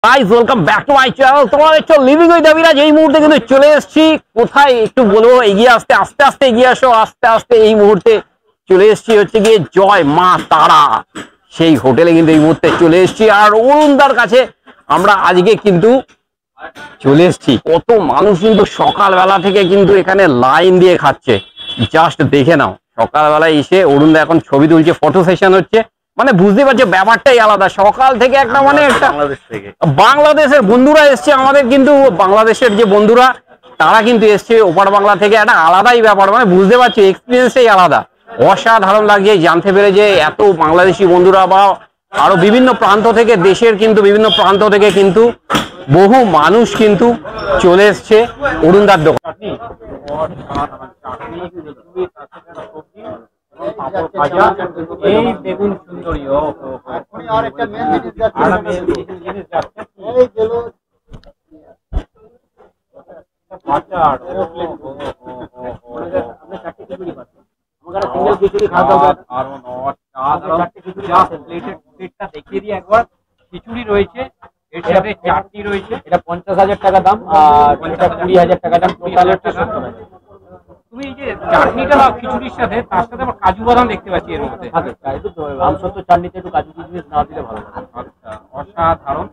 Guys welcome back to my channel. তোমরা দেখছো living with Abhiraj. এই মুহূর্তে কিন্তু চলে এসেছি কোথায় একটু বলবো, এগিয়ে আসতে আস্তে আস্তে এগিয়ে আসো, আস্তে আস্তে এই মুহূর্তে চলে এসেছি হচ্ছে গিয়ে জয় মা তারা সেই হোটেলে কিন্তু এই মুহূর্তে চলে এসেছি। আর অরুণদার কাছে আমরা আজকে কিন্তু চলে এসেছি। কত মানুষ কিন্তু সকালবেলা থেকে কিন্তু এখানে লাইন দিয়ে খাচ্ছে, জাস্ট দেখে নাও। সকালবেলায় এসে অরুণদা এখন ছবি তুলছে, ফটো সেশন হচ্ছে, মানে বুঝতে পারছো ব্যাপারটাই আলাদা। সকাল থেকে একটা মানে একটা বাংলাদেশের বন্ধুরা এসছে আমাদের, কিন্তু বাংলাদেশের যে বন্ধুরা তারা কিন্তু এসছে ওপার বাংলা থেকে, একটা আলাদাই ব্যাপার, মানে বুঝতে পারছো এক্সপিরিয়েন্সটাই আলাদা। অসাধারণ লাগছে জানতে পেরে যে এত বাংলাদেশি বন্ধুরা বা আরো বিভিন্ন প্রান্ত থেকে, দেশের কিন্তু বিভিন্ন প্রান্ত থেকে কিন্তু বহু মানুষ কিন্তু চলে এসছে অরুণদার দোকান। এই বেগুন সুন্দরী আর একটা মেন জিনিস যাচ্ছে, এই গেল আচার আমরা চারটি খিচুড়ি পাচ্ছি, আমাদের সিঙ্গেল খিচুড়ি খাওয়া হবে আর চারটি খিচুড়ি প্লেটটা দেখিয়ে দিই একবার। খিচুড়ি রয়েছে, এর সাথে চাটনি রয়েছে, এটা 50,000 টাকা দাম আর এটা 20,000 টাকা দাম, টোটাল হচ্ছে 70,000। তুমি এই যে চাটনিটা দাও খিচুড়ির সাথে, তার সাথে আবার কাজু বাদাম দেখতে পাচ্ছি এর মধ্যে। আমসত্ত্ব চাটনিতে একটু কাজু কিশমিশ না দিলে ভালো। আচ্ছা, অসাধারণ।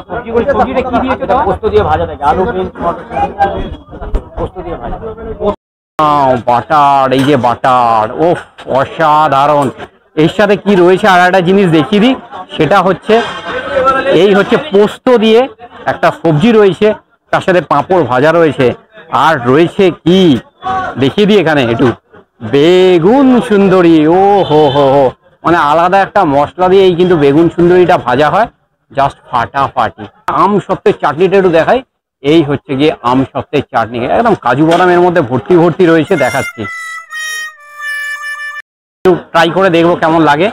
সবজিটা কি দিয়েছো? পোস্ত দিয়ে ভাজা থাকে, আলু বিনস পোস্ত দিয়ে ভাজা। বাটার, এই যে বাটার, ও অসাধারণ। এর সাথে কি রয়েছে আর একটা জিনিস দেখিয়ে দিই, সেটা হচ্ছে এই হচ্ছে পোস্ত দিয়ে একটা সবজি রয়েছে, তার সাথে পাঁপড় ভাজা রয়েছে, আর রয়েছে কি দেখিয়ে দিই এখানে একটু, বেগুন সুন্দরী। ও হো হো হো, মানে আলাদা একটা মশলা দিয়ে এই কিন্তু বেগুন সুন্দরীটা ভাজা হয়, জাস্ট ফাটাফাটি। আম সত্ত্বের চাটনিটা একটু দেখাই, এই হচ্ছে গিয়ে আম সত্ত্বের চাটনি, একদম কাজু বাদামের মধ্যে ভর্তি ভর্তি রয়েছে, দেখাচ্ছি। একটু ট্রাই করে দেখবো কেমন লাগে।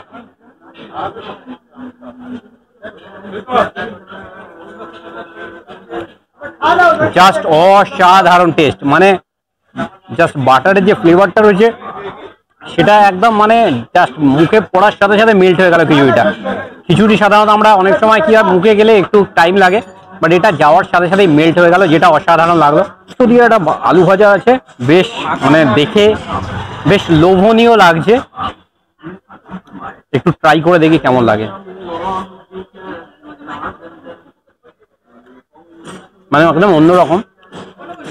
জাস্ট অসাধারণ টেস্ট, মানে জাস্ট বাটারের যে ফ্লেভারটা রয়েছে সেটা একদম মানে জাস্ট মুখে পড়ার সাথে সাথে মেল্ট হয়ে গেল খিচুড়িটা। খিচুড়ি সাধারণত আমরা অনেক সময় কি আর মুখে গেলে একটু টাইম লাগে, বাট এটা যাওয়ার সাথে সাথেই মেল্ট হয়ে গেল, যেটা অসাধারণ লাগলো। তো দিয়ে একটা আলু ভাজা আছে, বেশ মানে দেখে বেশ লোভনীয় লাগছে। একটু ট্রাই করে দেখি কেমন লাগে। মানে একদম অন্যরকম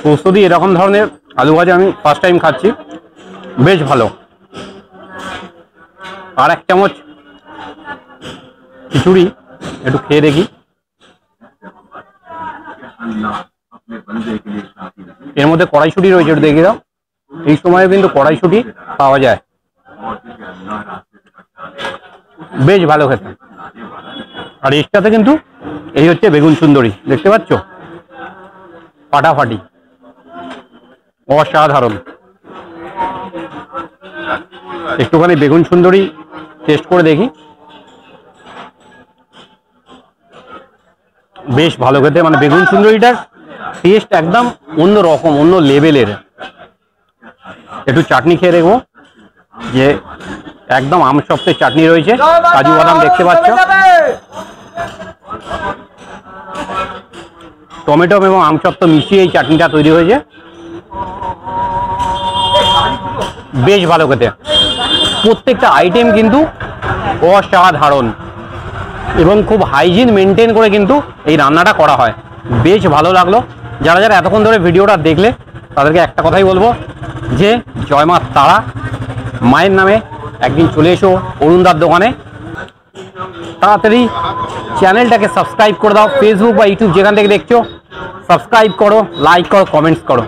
পোস্ত দিয়ে এরকম ধরনের আলু ভাজা আমি ফার্স্ট টাইম খাচ্ছি, বেশ ভালো। আর এক চামচ খিচুড়ি একটু খেয়ে দেখি। এর মধ্যে কড়াইশুঁটি রয়েছে, একটু দেখে দাও। এই সময় কিন্তু কড়াইশুঁটি পাওয়া যায়, বেশ ভালো খেতে। আর এটাতে কিন্তু এই হচ্ছে বেগুন সুন্দরী, দেখতে পাচ্ছ, ফাটাফাটি, অসাধারণ। একটুখানি বেগুন সুন্দরী টেস্ট করে দেখি, বেশ ভালো খেতে। মানে বেগুন সুন্দরীটার টেস্ট একদম অন্য রকম, অন্য লেভেলের। একটু চাটনি খেয়ে দেখবো, যে একদম আম সত্ত্বের চাটনি রয়েছে, কাজু বাদাম দেখতে পাচ্ছ, টমেটো এবং আম সত্ত্ব মিশিয়ে এই চাটনিটা তৈরি হয়েছে, বেশ ভালো খেতে। প্রত্যেকটা আইটেম কিন্তু অসাধারণ এবং খুব হাইজিন মেনটেন করে কিন্তু এই রান্নাটা করা হয়, বেশ ভালো লাগলো। যারা যারা এতক্ষণ ধরে ভিডিওটা দেখলে তাদেরকে একটা কথাই বলবো, যে জয় মা তারা মায়ের নামে একদিন চলে এসো অরুণদার দোকানে। তাড়াতাড়ি চ্যানেলটাকে সাবস্ক্রাইব করে দাও, ফেসবুক বা ইউটিউব যেখান থেকে দেখছো সাবস্ক্রাইব করো, লাইক করো, কমেন্টস করো।